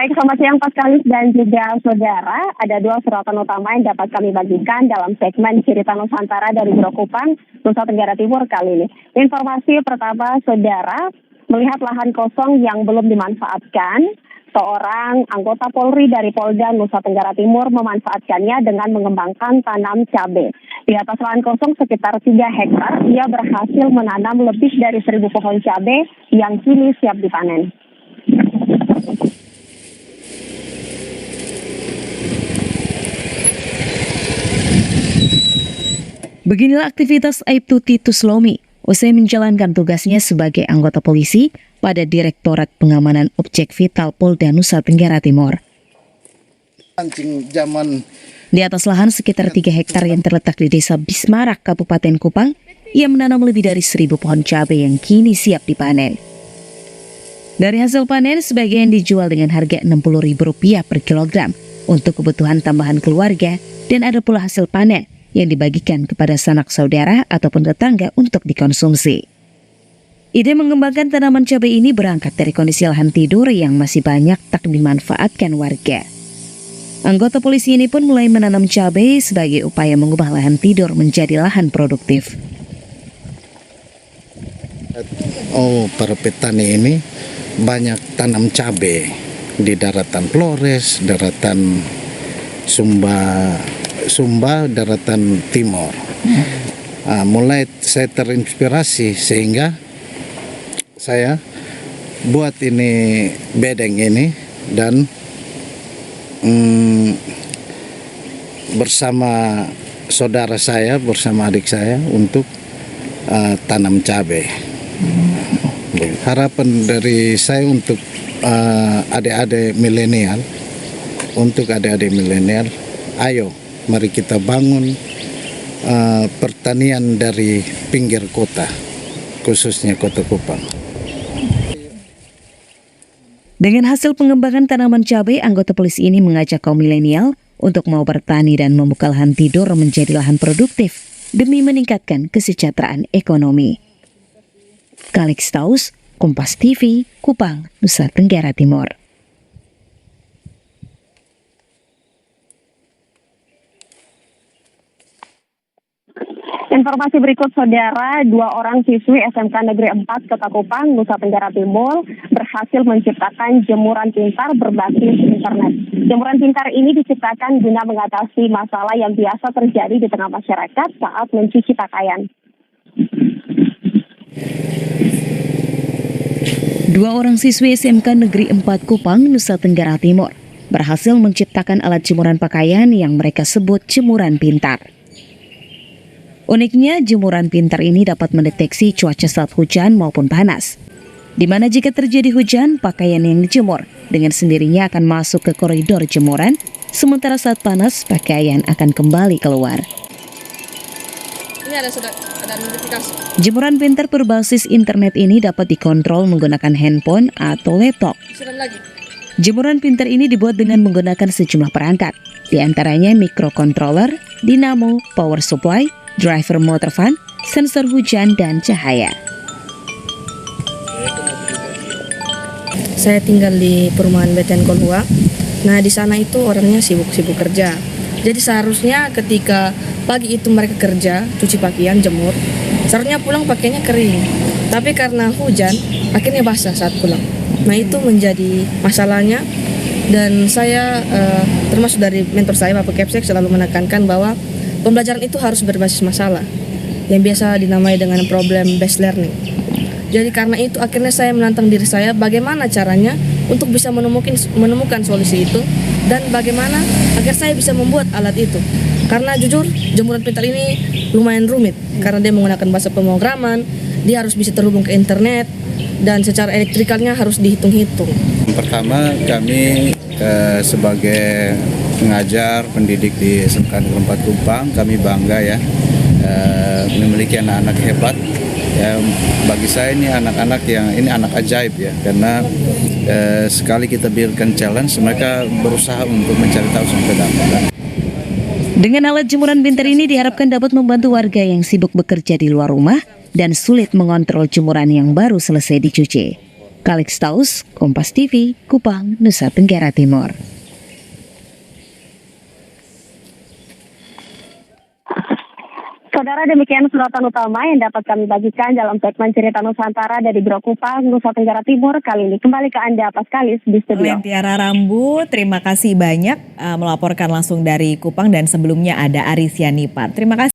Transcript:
Baik, selamat siang Pak Kalis dan juga saudara. Ada dua sorotan utama yang dapat kami bagikan dalam segmen Cerita Nusantara dari Biro Kupang, Nusa Tenggara Timur kali ini. Informasi pertama, saudara, melihat lahan kosong yang belum dimanfaatkan, seorang anggota Polri dari Polda Nusa Tenggara Timur memanfaatkannya dengan mengembangkan tanam cabai. Di atas lahan kosong sekitar 3 hektar, ia berhasil menanam lebih dari 1.000 pohon cabai yang kini siap dipanen. Beginilah aktivitas Aibtu Titus Lomi usai menjalankan tugasnya sebagai anggota polisi pada Direktorat Pengamanan Objek Vital Polda Nusa Tenggara Timur. Di atas lahan sekitar 3 hektar yang terletak di Desa Bismarak, Kabupaten Kupang, ia menanam lebih dari 1.000 pohon cabai yang kini siap dipanen. Dari hasil panen, sebagian dijual dengan harga Rp60.000 per kilogram untuk kebutuhan tambahan keluarga, dan ada pula hasil panen yang dibagikan kepada sanak saudara ataupun tetangga untuk dikonsumsi. Ide mengembangkan tanaman cabai ini berangkat dari kondisi lahan tidur yang masih banyak tak dimanfaatkan warga. Anggota polisi ini pun mulai menanam cabai sebagai upaya mengubah lahan tidur menjadi lahan produktif. Para petani ini banyak tanam cabai di daratan Flores, daratan Sumba, daratan Timur. Mulai saya terinspirasi sehingga saya buat ini bedeng ini dan bersama saudara saya, bersama adik saya untuk tanam cabai. Harapan dari saya untuk adik-adik milenial, ayo mari kita bangun pertanian dari pinggir kota, khususnya Kota Kupang. Dengan hasil pengembangan tanaman cabai, anggota polisi ini mengajak kaum milenial untuk mau bertani dan membuka lahan tidur menjadi lahan produktif demi meningkatkan kesejahteraan ekonomi. Kalix Taus, Kompas TV, Kupang, Nusa Tenggara Timur. Informasi berikut, saudara, 2 orang siswi SMK Negeri 4 Kota Kupang, Nusa Tenggara Timur berhasil menciptakan jemuran pintar berbasis internet. Jemuran pintar ini diciptakan guna mengatasi masalah yang biasa terjadi di tengah masyarakat saat mencuci pakaian. 2 orang siswi SMK Negeri 4 Kupang, Nusa Tenggara Timur berhasil menciptakan alat jemuran pakaian yang mereka sebut jemuran pintar. Uniknya, jemuran pintar ini dapat mendeteksi cuaca saat hujan maupun panas, di mana jika terjadi hujan, pakaian yang dijemur dengan sendirinya akan masuk ke koridor jemuran, sementara saat panas, pakaian akan kembali keluar. Ini ada notifikasi. Jemuran pintar berbasis internet ini dapat dikontrol menggunakan handphone atau laptop. Jemuran pintar ini dibuat dengan menggunakan sejumlah perangkat, di antaranya microcontroller, dinamo, power supply, driver motor fan, sensor hujan, dan cahaya. Saya tinggal di perumahan Beten Kolhua. Nah, di sana itu orangnya sibuk-sibuk kerja. Jadi seharusnya ketika pagi itu mereka kerja, cuci pakaian, jemur, seharusnya pulang pakaiannya kering. Tapi karena hujan, akhirnya basah saat pulang. Nah, itu menjadi masalahnya. Dan saya termasuk dari mentor saya, Bapak Kepsek, selalu menekankan bahwa pembelajaran itu harus berbasis masalah, yang biasa dinamai dengan problem based learning. Jadi karena itu akhirnya saya menantang diri saya bagaimana caranya untuk bisa menemukan solusi itu, dan bagaimana agar saya bisa membuat alat itu. Karena jujur, jemuran pintar ini lumayan rumit karena dia menggunakan bahasa pemrograman, dia harus bisa terhubung ke internet, dan secara elektrikalnya harus dihitung-hitung. Pertama, kami sebagai pengajar, pendidik di SMK Negeri 4 Kupang, kami bangga ya memiliki anak-anak hebat. Ya, bagi saya ini anak-anak yang ini anak ajaib ya, karena sekali kita berikan challenge, mereka berusaha untuk mencari tahu sampai dapat. Dengan alat jemuran pintar ini diharapkan dapat membantu warga yang sibuk bekerja di luar rumah dan sulit mengontrol jemuran yang baru selesai dicuci. Kalixtaus, Kompas TV, Kupang, Nusa Tenggara Timur. Saudara, demikian sorotan utama yang dapat kami bagikan dalam segmen Cerita Nusantara dari Gro Kupang, Nusa Tenggara Timur. Kali ini kembali ke Anda, Paskalis, di studio. Lentiara Rambu, terima kasih banyak melaporkan langsung dari Kupang, dan sebelumnya ada Arisya Nipar. Terima kasih.